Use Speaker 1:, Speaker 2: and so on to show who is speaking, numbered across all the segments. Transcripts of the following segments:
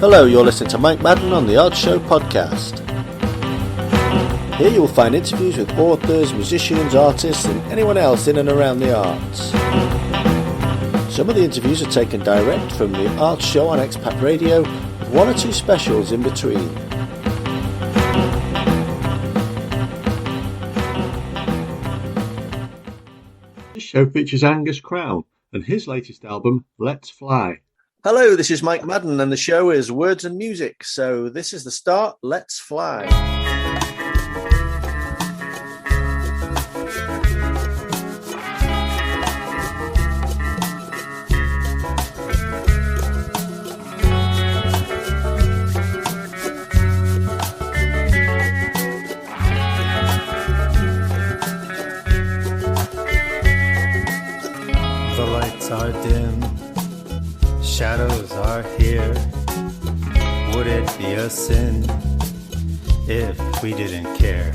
Speaker 1: Hello, you're listening to Mike Madden on the Odd Show podcast. Here you will find interviews with authors, musicians, artists and anyone else in and around the arts. Some of the interviews are taken direct from the Arts Show on Expat Radio, with one or two specials in between.
Speaker 2: This show features Angus Crown and his latest album, Let's Fly.
Speaker 1: Hello, this is Mike Madden and the show is Words and Music. So this is the start, Let's Fly.
Speaker 3: The lights are dim, shadows are here. Would it be a sin if we didn't care?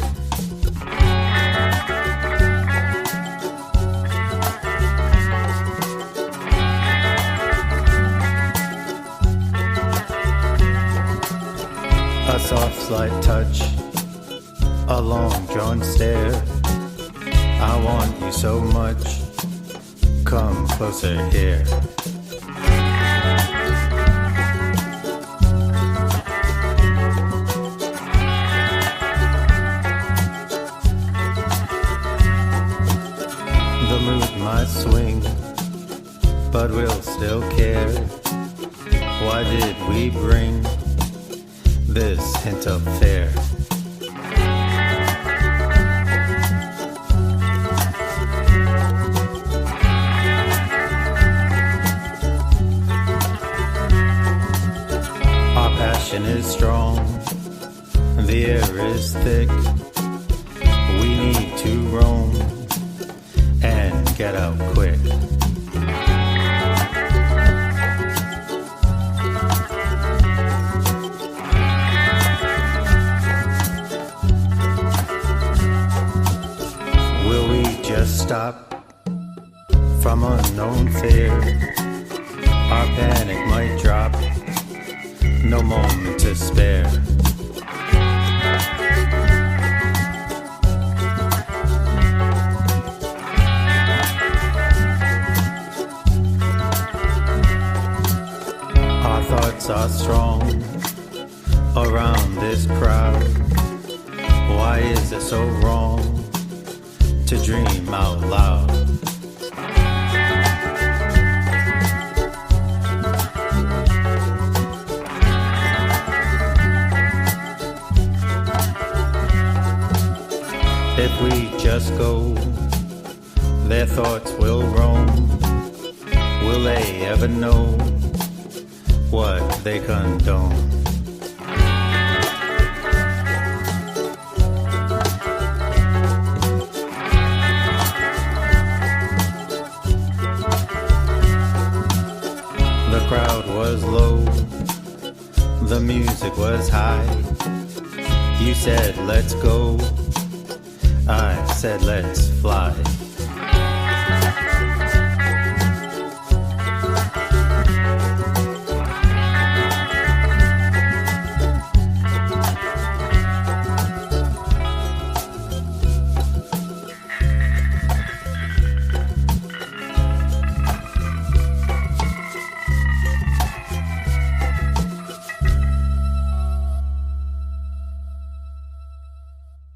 Speaker 3: A soft slight touch, a long drawn stare. I want you so much, come closer here. The mood might swing, but we'll still care. Why did we bring this hint of fear? Our passion is strong, the air is thick. We need to roam and get out quick. Will we just stop from unknown fear? Our panic might drop, no moment to spare. Our thoughts are strong around this crowd. Why is it so wrong to dream out loud? If we just go, their thoughts will roam. Will they ever know what they condone? The crowd was low, the music was high. You said let's go, I said let's fly.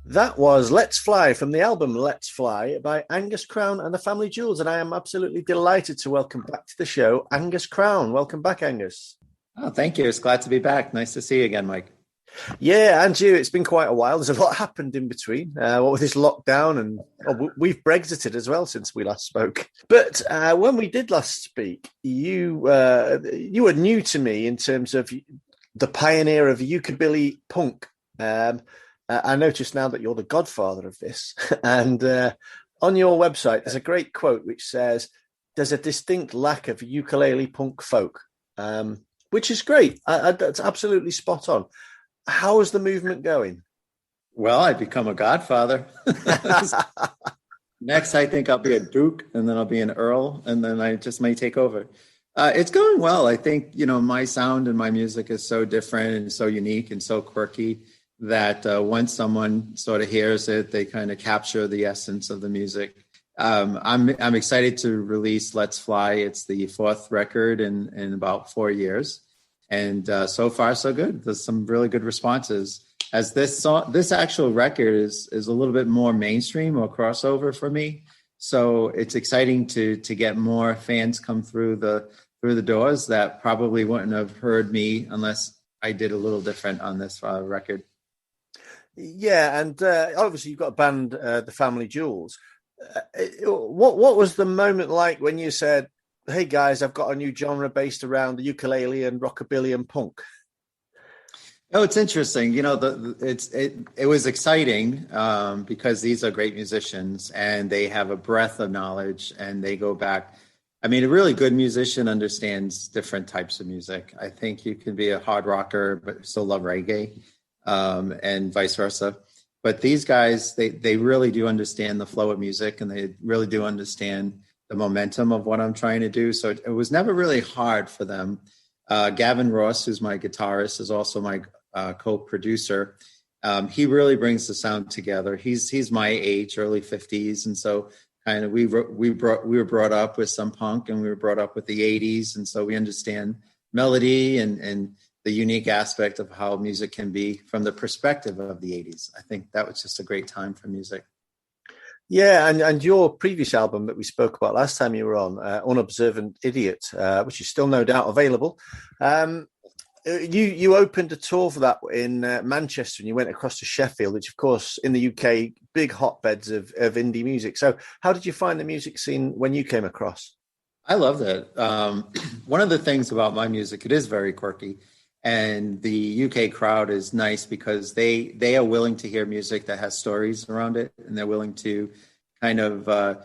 Speaker 1: That was Let's Fly from the album Let's Fly by Angus Crown and the Family Jewels. And I am absolutely delighted to welcome back to the show, Angus Crown. Welcome back, Angus.
Speaker 4: Oh, thank you. It's glad to be back. Nice to see you again, Mike.
Speaker 1: Yeah, and you. It's been quite a while. There's a lot happened in between. What with this lockdown and we've Brexited as well since we last spoke. But when we did last speak, you were new to me in terms of the pioneer of ukelele punk. I noticed now that you're the godfather of this. And on your website, there's a great quote which says, there's a distinct lack of ukulele punk folk, which is great. That's absolutely spot on. How is the movement going?
Speaker 4: Well, I've become a godfather. Next, I think I'll be a duke, and then I'll be an earl, and then I just may take over. It's going well. I think, my sound and my music is so different and so unique and so quirky that once someone sort of hears it, they kind of capture the essence of the music. I'm excited to release Let's Fly. It's the fourth record in about 4 years. And so far, so good. There's some really good responses. As this actual record is a little bit more mainstream or crossover for me. So it's exciting to get more fans come through the doors that probably wouldn't have heard me unless I did a little different on this record.
Speaker 1: Yeah, and obviously you've got a band, the Family Jewels. What was the moment like when you said, "Hey guys, I've got a new genre based around the ukulele and rockabilly and punk"?
Speaker 4: Oh, it's interesting. It was exciting because these are great musicians and they have a breadth of knowledge and they go back. I mean, a really good musician understands different types of music. I think you can be a hard rocker but still love reggae, and vice versa. But these guys, they really do understand the flow of music and they really do understand the momentum of what I'm trying to do. So it was never really hard for them. Gavin Ross, who's my guitarist, is also my co-producer. He really brings the sound together. He's my age, early 50s. And so kind of we were brought up with some punk and we were brought up with the 80s. And so we understand melody and the unique aspect of how music can be from the perspective of the 80s. I think that was just a great time for music.
Speaker 1: Yeah, and your previous album that we spoke about last time you were on, Unobservant Idiot, which is still no doubt available. You opened a tour for that in Manchester and you went across to Sheffield, which of course in the UK, big hotbeds of indie music. So how did you find the music scene when you came across?
Speaker 4: I loved it. One of the things about my music, it is very quirky. And the UK crowd is nice because they are willing to hear music that has stories around it. And they're willing to kind of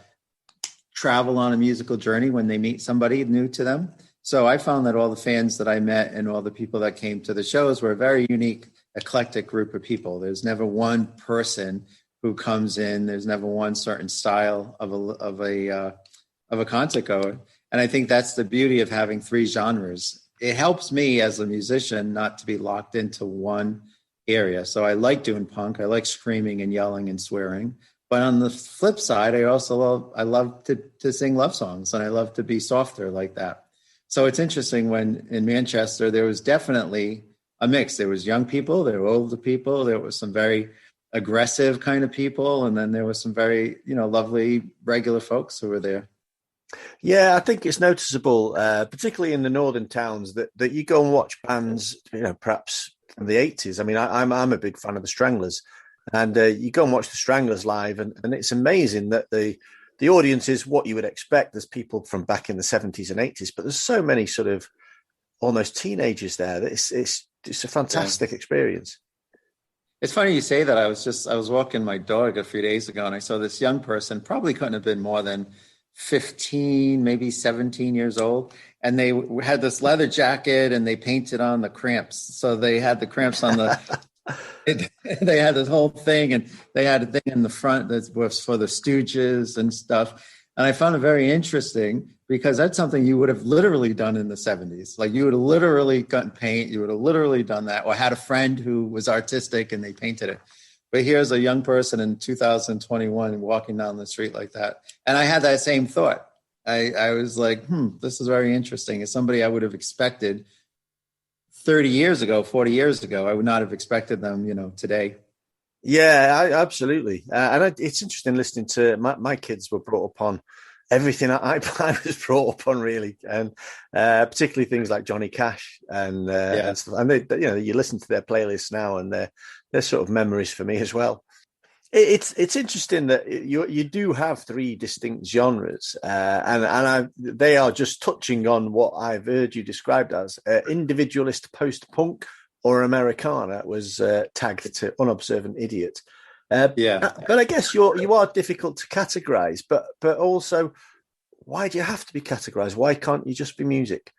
Speaker 4: travel on a musical journey when they meet somebody new to them. So I found that all the fans that I met and all the people that came to the shows were a very unique, eclectic group of people. There's never one person who comes in. There's never one certain style of a concert goer. And I think that's the beauty of having three genres. It helps me as a musician not to be locked into one area. So I like doing punk. I like screaming and yelling and swearing. But on the flip side, I love to sing love songs and I love to be softer like that. So it's interesting when in Manchester, there was definitely a mix. There was young people, there were older people, there was some very aggressive kind of people. And then there was some very, lovely regular folks who were there.
Speaker 1: Yeah, I think it's noticeable, particularly in the northern towns, that you go and watch bands, perhaps from the 80s. I mean, I'm a big fan of the Stranglers, and you go and watch the Stranglers live, and it's amazing that the audience is what you would expect. There's people from back in the 70s and 80s, but there's so many sort of almost teenagers there that it's a fantastic experience.
Speaker 4: It's funny you say that. I was walking my dog a few days ago, and I saw this young person, probably couldn't have been more than 15, maybe 17 years old. And they had this leather jacket and they painted on the cramps. So they had the cramps on they had this whole thing and they had a thing in the front that was for the Stooges and stuff. And I found it very interesting because that's something you would have literally done in the 70s. Like you would have literally gotten paint. You would have literally done that or had a friend who was artistic and they painted it. But here's a young person in 2021 walking down the street like that. And I had that same thought. I was like, this is very interesting. As somebody I would have expected 30 years ago, 40 years ago, I would not have expected them, today.
Speaker 1: Yeah, absolutely. It's interesting listening to my kids were brought up on everything I was brought up on, really, and particularly things like Johnny Cash and stuff. And they, you listen to their playlists now, and they're sort of memories for me as well. It's interesting that you do have three distinct genres, and they are just touching on what I've heard you described as individualist post-punk or Americana was tagged to Unobservant Idiot. But I guess you are difficult to categorize, but also, why do you have to be categorized? Why can't you just be music?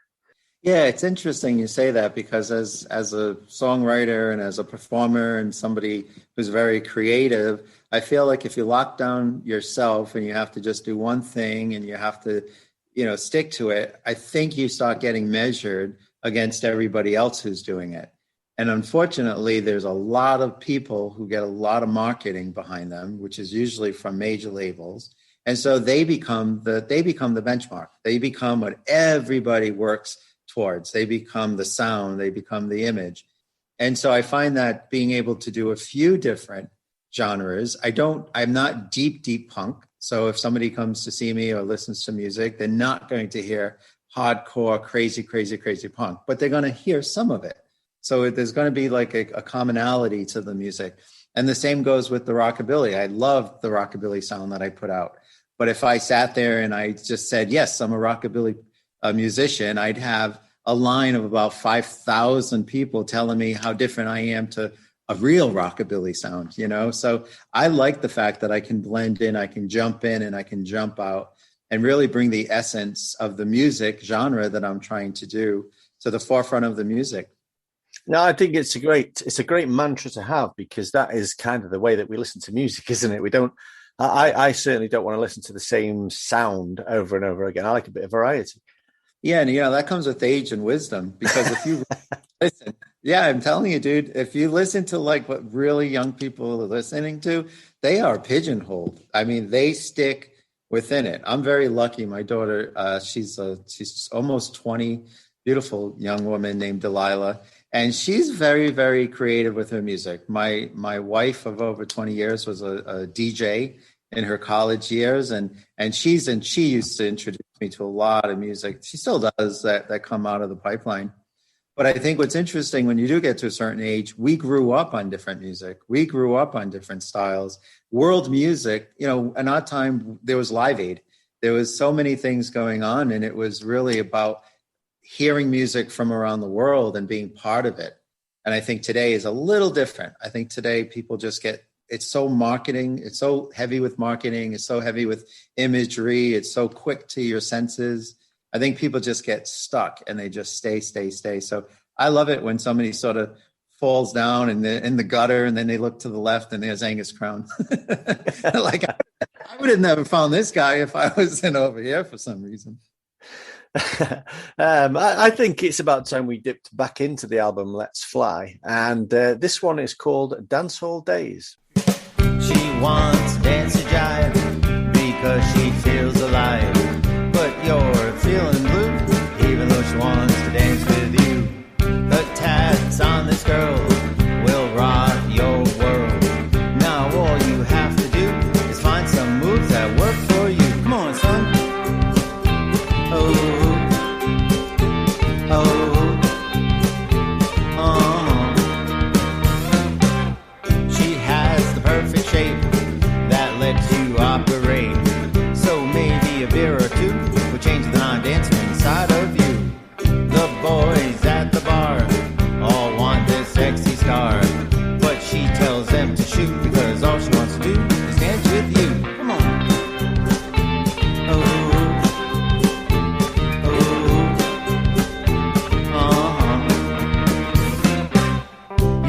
Speaker 4: Yeah, it's interesting you say that because as a songwriter and as a performer and somebody who's very creative, I feel like if you lock down yourself and you have to just do one thing and you have to, stick to it, I think you start getting measured against everybody else who's doing it. And unfortunately, there's a lot of people who get a lot of marketing behind them, which is usually from major labels. And so they become the benchmark. They become what everybody works towards. They become the sound, they become the image. And so I find that being able to do a few different genres, I'm not deep punk. So if somebody comes to see me or listens to music, they're not going to hear hardcore, crazy punk, but they're going to hear some of it. So there's going to be like a commonality to the music. And the same goes with the rockabilly. I love the rockabilly sound that I put out. But if I sat there and I just said, yes, I'm a rockabilly musician, I'd have a line of about 5,000 people telling me how different I am to a real rockabilly sound, So I like the fact that I can blend in, I can jump in and I can jump out and really bring the essence of the music genre that I'm trying to do to the forefront of the music.
Speaker 1: No, I think it's a great mantra to have, because that is kind of the way that we listen to music, isn't it? I certainly don't want to listen to the same sound over and over again. I like a bit of variety.
Speaker 4: Yeah, and that comes with age and wisdom, because if you listen, I'm telling you, dude, if you listen to like what really young people are listening to, they are pigeonholed. I mean, they stick within it. I'm very lucky. My daughter, she's almost 20, beautiful young woman named Delilah. And she's very, very creative with her music. My wife of over 20 years was a DJ in her college years, and she used to introduce me to a lot of music. She still does that come out of the pipeline. But I think what's interesting, when you do get to a certain age, we grew up on different music. We grew up on different styles. World music, in our time, there was Live Aid. There was so many things going on, and it was really about hearing music from around the world and being part of it. And I think today is a little different. I think today people just it's so marketing. It's so heavy with marketing. It's so heavy with imagery. It's so quick to your senses. I think people just get stuck and they just stay. So I love it when somebody sort of falls down in the gutter, and then they look to the left and there's Angus Crown. Like, I would have never found this guy if I wasn't over here for some reason.
Speaker 1: I think it's about time we dipped back into the album Let's Fly, and this one is called Dancehall Days.
Speaker 3: She wants to dance a jive because she feels alive, but you're feeling blue even though she wants to dance with you. The tats on this girl will rock your world. Now all you have to do is find some moves that work for you. Come on, son. She has the perfect shape that lets you operate. So maybe a beer or two will change the non-dancer inside of you. The boys at the bar all want this sexy star, but she tells them to shoot because all she wants to do is dance with you. Come on.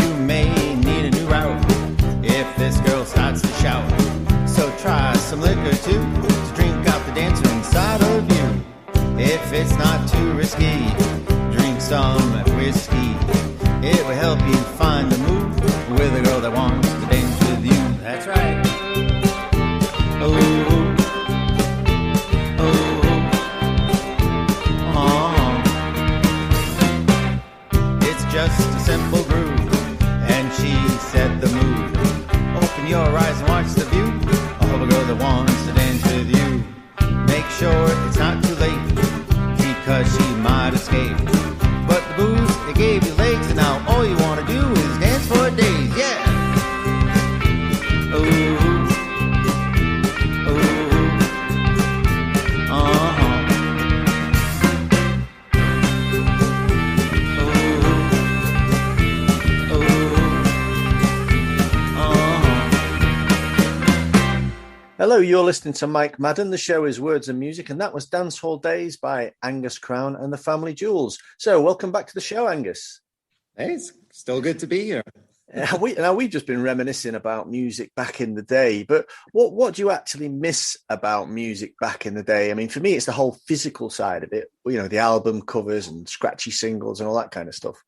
Speaker 3: You may need a new route if this girl starts to shout. So try some liquor too to drink out the dancer inside of you. If it's not too risky, drink some whiskey. It will help you find the move with a girl that wants to dance with you. That's right. It's just a simple groove, and she set the mood. Open your eyes and watch the view of a girl that wants to dance with you. Make sure it's not too late, because she might escape. But the booze, it gave you legs, and now all you want to do is dance for days, yeah.
Speaker 1: Hello, you're listening to Mike Madden. The show is Words and Music, and that was Dancehall Days by Angus Crown and the Family Jewels. So welcome back to the show, Angus.
Speaker 4: Hey, it's still good to be here.
Speaker 1: We've just been reminiscing about music back in the day, but what do you actually miss about music back in the day? I mean, for me, it's the whole physical side of it. You know, the album covers and scratchy singles and all that kind of stuff.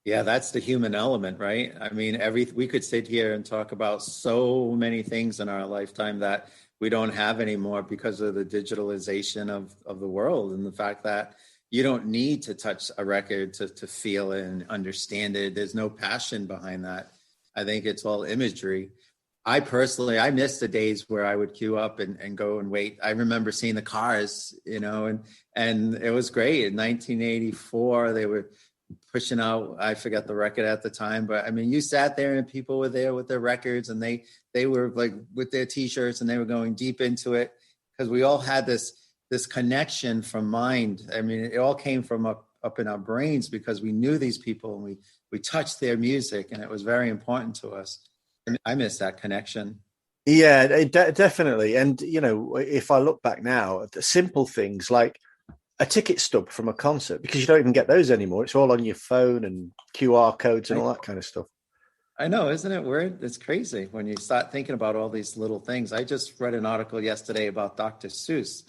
Speaker 4: Yeah, that's the human element, right? I mean, we could sit here and talk about so many things in our lifetime that we don't have anymore because of the digitalization of the world, and the fact that you don't need to touch a record to feel it and understand it. There's no passion behind that. I think it's all imagery. I miss the days where I would queue up and go and wait. I remember seeing the Cars, and it was great. In 1984, they were pushing out, I forgot the record at the time, but I mean, you sat there and people were there with their records, and they were like with their t-shirts, and they were going deep into it, because we all had this connection from mind. I mean, it all came from up in our brains because we knew these people, and we touched their music, and it was very important to us. And I miss that connection.
Speaker 1: Yeah, definitely. And, if I look back now, the simple things like a ticket stub from a concert, because you don't even get those anymore. It's all on your phone and QR codes and all that kind of stuff.
Speaker 4: I know, isn't it weird? It's crazy when you start thinking about all these little things. I just read an article yesterday about Dr. Seuss,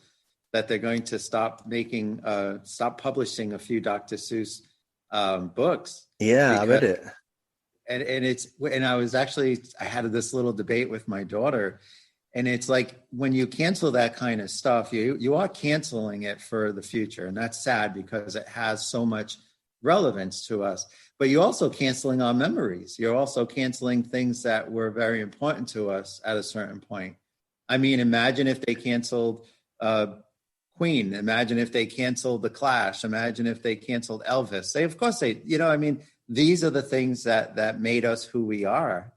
Speaker 4: that they're going to stop publishing a few Dr. Seuss books.
Speaker 1: Yeah, I read it.
Speaker 4: And I had this little debate with my daughter. And it's like, when you cancel that kind of stuff, you are canceling it for the future. And that's sad because it has so much relevance to us. But you're also canceling our memories. You're also canceling things that were very important to us at a certain point. I mean, imagine if they canceled Queen. Imagine if they canceled The Clash. Imagine if they canceled Elvis. These are the things that made us who we are.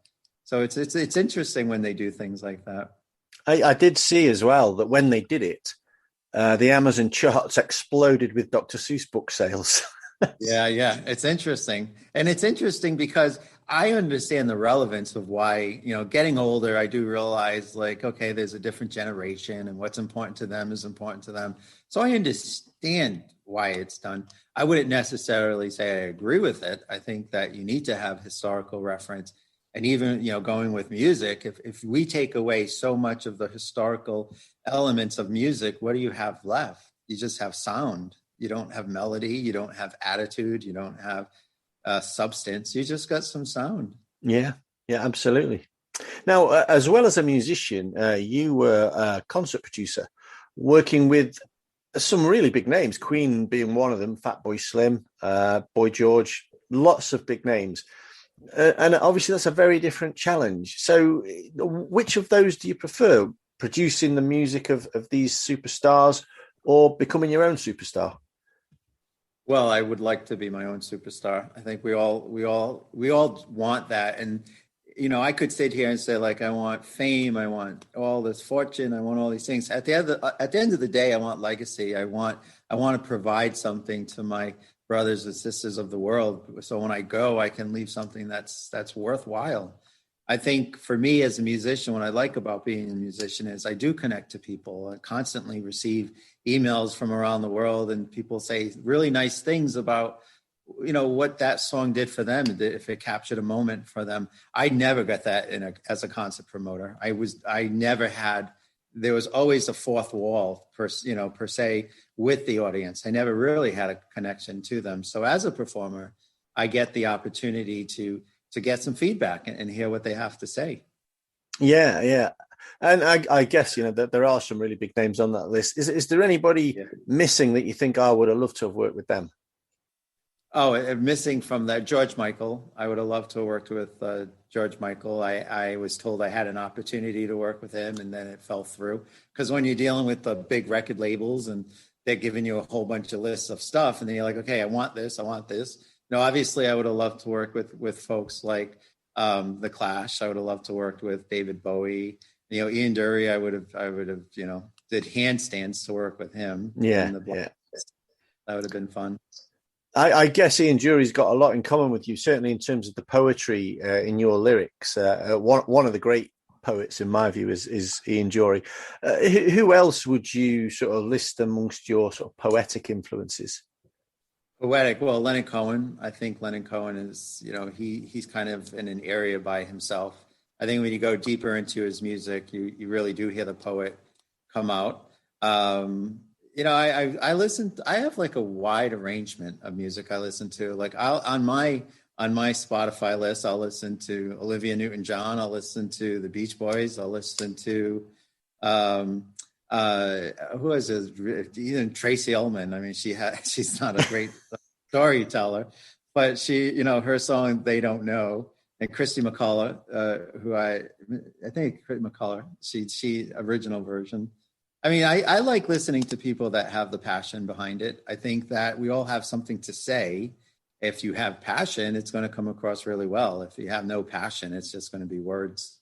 Speaker 4: So it's interesting when they do things like that.
Speaker 1: I did see as well that when they did it, the Amazon charts exploded with Dr. Seuss book sales.
Speaker 4: Yeah. It's interesting. And it's interesting because I understand the relevance of why, getting older, I do realize, like, okay, there's a different generation, and what's important to them is important to them. So I understand why it's done. I wouldn't necessarily say I agree with it. I think that you need to have historical reference. And even, going with music, if we take away so much of the historical elements of music, what do you have left? You just have sound. You don't have melody. You don't have attitude. You don't have substance. You just got some sound.
Speaker 1: Yeah, absolutely. Now, as well as a musician, you were a concert producer working with some really big names, Queen being one of them, Fatboy Slim, Boy George, lots of big names. And obviously that's a very different challenge. So which of those do you prefer, producing the music of these superstars or becoming your own superstar?
Speaker 4: Well, I would like to be my own superstar. I think we all want that. And, I could sit here and say, like, I want fame. I want all this fortune. I want all these things. At the end of the day, I want legacy. I want to provide something to my brothers and sisters of the world. So when I go, I can leave something that's worthwhile. I think for me as a musician, what I like about being a musician is I do connect to people. I constantly receive emails from around the world, and people say really nice things about, what that song did for them, if it captured a moment for them. I never got that as a concert promoter. There was always a fourth wall per se with the audience. I never really had a connection to them. So as a performer, I get the opportunity to get some feedback and hear what they have to say.
Speaker 1: Yeah. And I guess, that there are some really big names on that list. Is there anybody missing that you think I would have loved to have worked with them?
Speaker 4: Oh, missing from that, George Michael. I would have loved to have worked with George Michael. I was told I had an opportunity to work with him, and then it fell through. Because when you're dealing with the big record labels and they're giving you a whole bunch of lists of stuff, and then you're like, okay, I want this. Obviously, I would have loved to work with folks like The Clash. I would have loved to work with David Bowie. Ian Dury, I would have, did handstands to work with him.
Speaker 1: Yeah.
Speaker 4: That would have been fun.
Speaker 1: I guess Ian Dury's got a lot in common with you, certainly in terms of the poetry in your lyrics. One of the great poets, in my view, is Ian Dury. Who else would you sort of list amongst your sort of poetic influences?
Speaker 4: Poetic. Well, Leonard Cohen. I think Leonard Cohen is, he's kind of in an area by himself. I think when you go deeper into his music, you really do hear the poet come out. I listen. I have like a wide arrangement of music I listen to. Like on my Spotify list, I'll listen to Olivia Newton-John. I'll listen to the Beach Boys. I'll listen to who is it? Even Tracy Ullman. I mean, she's not a great storyteller, but her song "They Don't Know," and Christy McCullough, who I think Christy McCullough, she original version. I mean, I like listening to people that have the passion behind it. I think that we all have something to say. If you have passion, it's going to come across really well. If you have no passion, it's just going to be words.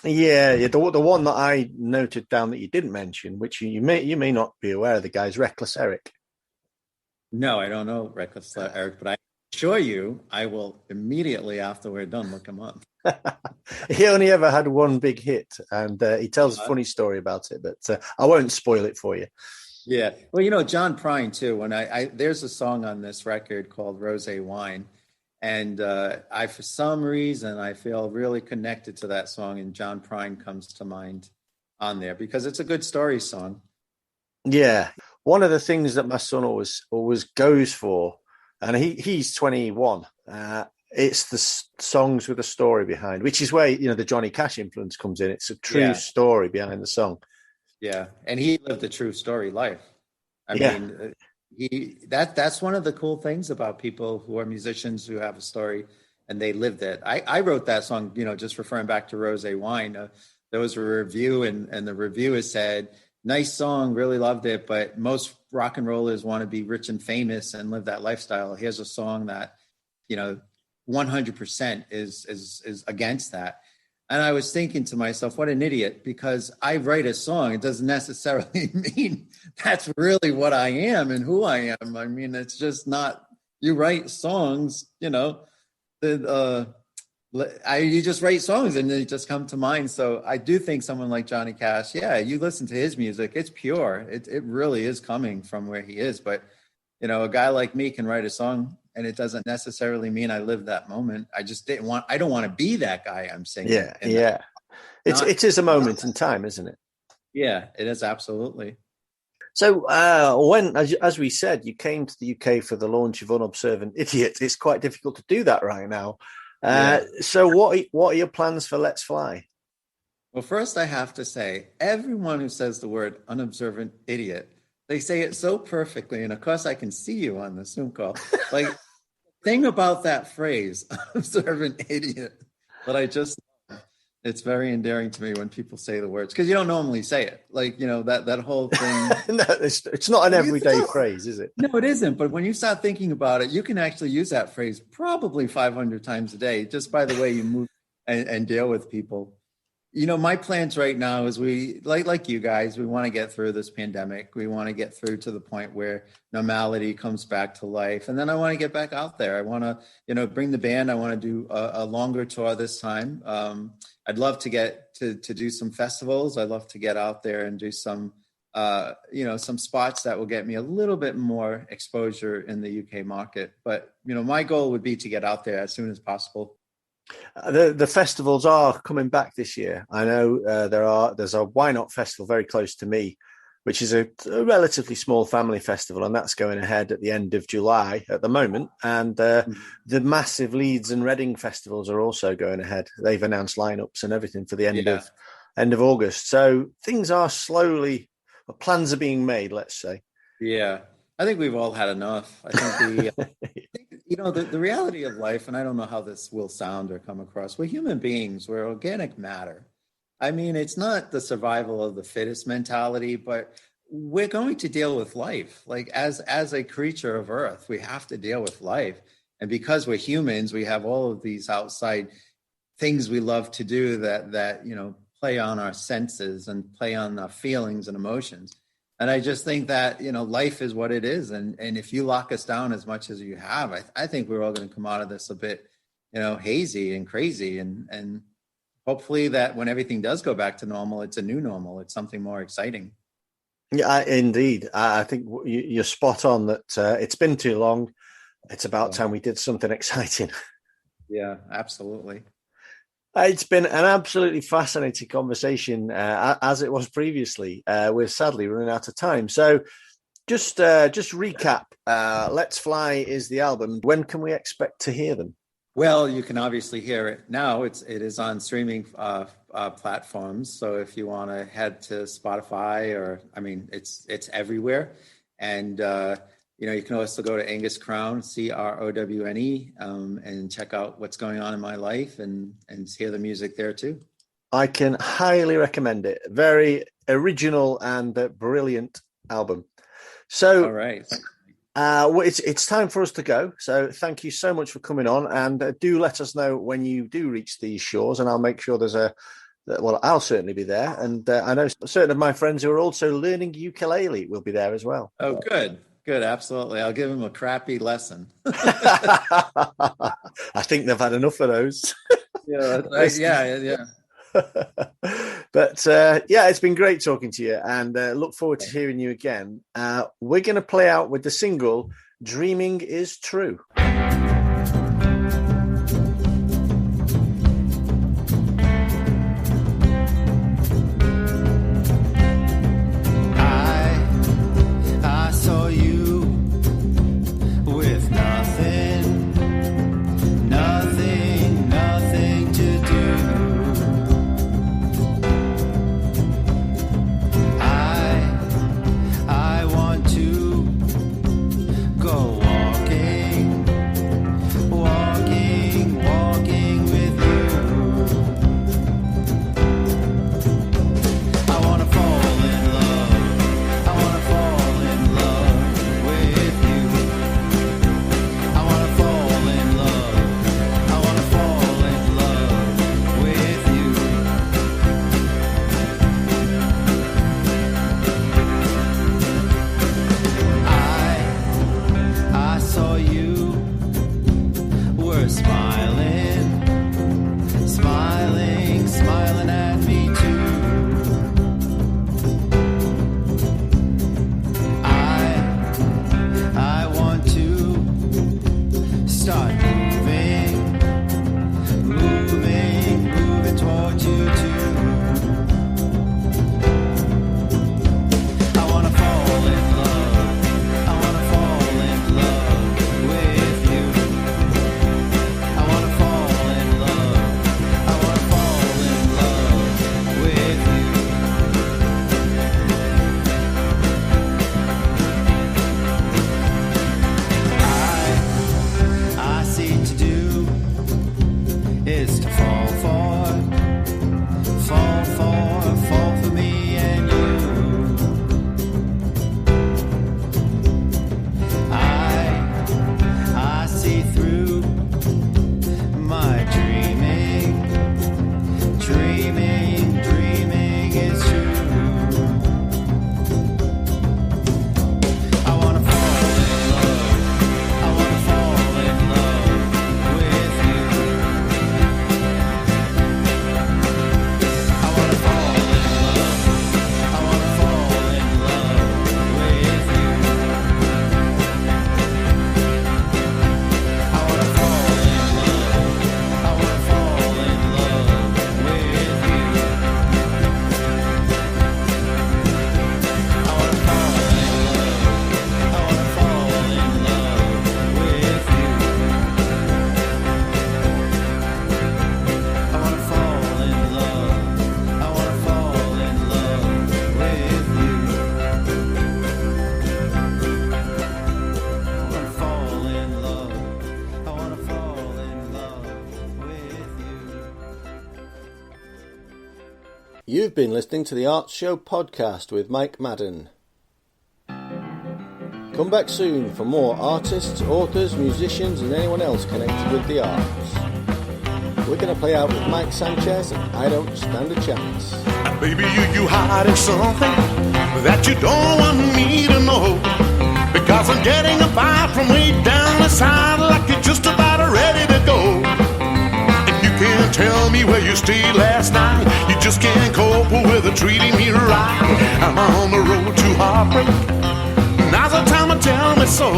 Speaker 1: Yeah. The one that I noted down that you didn't mention, which you may not be aware of, the guy's Reckless Eric.
Speaker 4: No, I don't know Reckless Eric, but I assure you, I will immediately after we're done look him up.
Speaker 1: He only ever had one big hit, and he tells a funny story about it, but I won't spoil it for you.
Speaker 4: Yeah. Well, John Prine too. When there's a song on this record called Rosé Wine. And for some reason, I feel really connected to that song, and John Prine comes to mind on there because it's a good story song.
Speaker 1: Yeah. One of the things that my son always goes for, and he's 21, it's the songs with a story behind, which is where, the Johnny Cash influence comes in. It's a true story behind the song.
Speaker 4: Yeah. And he lived a true story life. I mean, that's one of the cool things about people who are musicians who have a story and they lived it. I wrote that song, just referring back to Rosé Wine. There was a review and the reviewer said, nice song, really loved it, but most rock and rollers want to be rich and famous and live that lifestyle. Here's a song that, 100% is against that. And I was thinking to myself, what an idiot, because I write a song. It doesn't necessarily mean that's really what I am and who I am. I mean, it's just not, you write songs, you just write songs and they just come to mind. So I do think someone like Johnny Cash, you listen to his music, it's pure. It really is coming from where he is. But, a guy like me can write a song and it doesn't necessarily mean I lived that moment. I don't want to be that guy I'm singing.
Speaker 1: Yeah. It is a moment in time, isn't it?
Speaker 4: Yeah, it is. Absolutely.
Speaker 1: So when, as we said, you came to the UK for the launch of Unobservant Idiot, it's quite difficult to do that right now. So what are your plans for Let's Fly?
Speaker 4: Well, first I have to say, everyone who says the word unobservant idiot, they say it so perfectly. And of course I can see you on the Zoom call. Like, thing about that phrase, unobservant idiot, that it's very endearing to me when people say the words, because you don't normally say it. Like, that whole thing.
Speaker 1: No, it's not an everyday phrase, is it?
Speaker 4: No, it isn't. But when you start thinking about it, you can actually use that phrase probably 500 times a day, just by the way you move and deal with people. My plans right now is we, like you guys, we want to get through this pandemic. We want to get through to the point where normality comes back to life. And then I want to get back out there. I want to, bring the band. I want to do a longer tour this time. I'd love to get to do some festivals. I'd love to get out there and do some, some spots that will get me a little bit more exposure in the UK market. But, my goal would be to get out there as soon as possible.
Speaker 1: The festivals are coming back this year. I know there's a Why Not festival very close to me, which is a relatively small family festival, and that's going ahead at the end of July at the moment. And the massive Leeds and Reading festivals are also going ahead. They've announced lineups and everything for the end of August. So things are plans are being made, let's say.
Speaker 4: Yeah, I think we've all had enough. I think the reality of life, and I don't know how this will sound or come across, we're human beings, we're organic matter. I mean, it's not the survival of the fittest mentality, but we're going to deal with life. Like as a creature of Earth, we have to deal with life. And because we're humans, we have all of these outside things we love to do that play on our senses and play on our feelings and emotions. And I just think that, life is what it is. And if you lock us down as much as you have, I think we're all going to come out of this a bit, hazy and crazy. And hopefully that when everything does go back to normal, it's a new normal. It's something more exciting.
Speaker 1: Yeah, indeed. I think you're spot on that it's been too long. It's about time we did something exciting.
Speaker 4: Yeah, absolutely.
Speaker 1: It's been an absolutely fascinating conversation, as it was previously. We're sadly running out of time. So just recap. Let's Fly is the album. When can we expect to hear them?
Speaker 4: Well, you can obviously hear it now. It is on streaming platforms. So if you want to head to Spotify, it's everywhere. And you can also go to Angus Crowne, Crowne, and check out what's going on in my life and hear the music there too.
Speaker 1: I can highly recommend it. Very original and brilliant album. So,
Speaker 4: all right.
Speaker 1: It's time for us to go. So thank you so much for coming on, and do let us know when you do reach these shores, and I'll make sure I'll certainly be there. And I know certain of my friends who are also learning ukulele will be there as well.
Speaker 4: Oh, good. Good, absolutely. I'll give him a crappy lesson.
Speaker 1: I think they've had enough of those.
Speaker 4: Yeah.
Speaker 1: But it's been great talking to you, and look forward to hearing you again. We're going to play out with the single "Dreaming Is True."
Speaker 3: I saw you with nothing to do. I want to go walking with you. I want to fall in love. I want to fall in love with you. I want to fall in love. I want to fall in love with you. I saw you were smiling at me too. I want to start moving towards you too. I want to fall in love. I want to fall in love with you. I want to fall in love. I want to fall in love with you. I seem to do is to fall for me and you. I see through my dreaming is true. I wanna fall in love. I wanna fall in love with you. I wanna fall in love. I wanna fall in love with you. I wanna fall in love. I wanna fall in love with you. I wanna fall in love. I wanna fall in love with you. I wanna fall in love. I wanna fall in love with you. I wanna fall in love. I wanna fall in love with you.
Speaker 1: You've been listening to the Arts Show podcast with Mike Madden. Come back soon for more artists, authors, musicians and anyone else connected with the arts. We're going to play out with Mike Sanchez and I Don't Stand a Chance.
Speaker 5: Baby, you hiding something that you don't want me to know. Because I'm getting a vibe from way down the side, like you're just about ready to go. If you can't tell me where you stayed last night, you just just can't cope with her treating me right. I'm on the road to heartbreak. Now's the time to tell me so,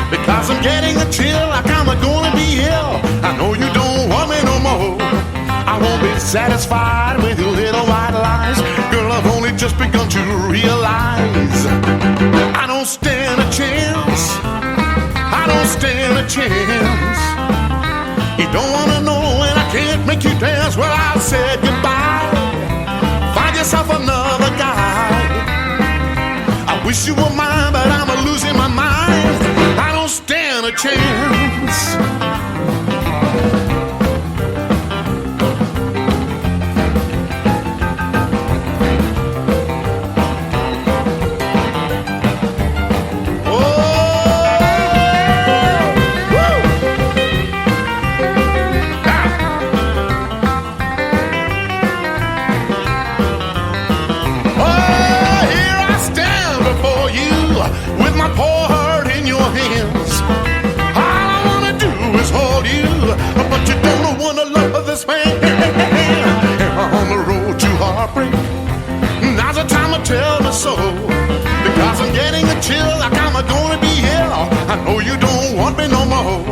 Speaker 5: because I'm getting a chill like I'm gonna be ill. I know you don't want me no more. I won't be satisfied with your little white lies. Girl, I've only just begun to realize I don't stand a chance. I don't stand a chance. You don't wanna know and I can't make you dance. Well, I said goodbye. Find yourself another guy. I wish you were mine, but I'm losing my mind. I don't stand a chance. Tell me so, because I'm getting a chill like I'm gonna be here. I know you don't want me no more.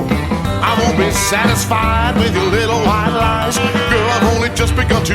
Speaker 5: I won't be satisfied with your little white lies. Girl, I've only just begun to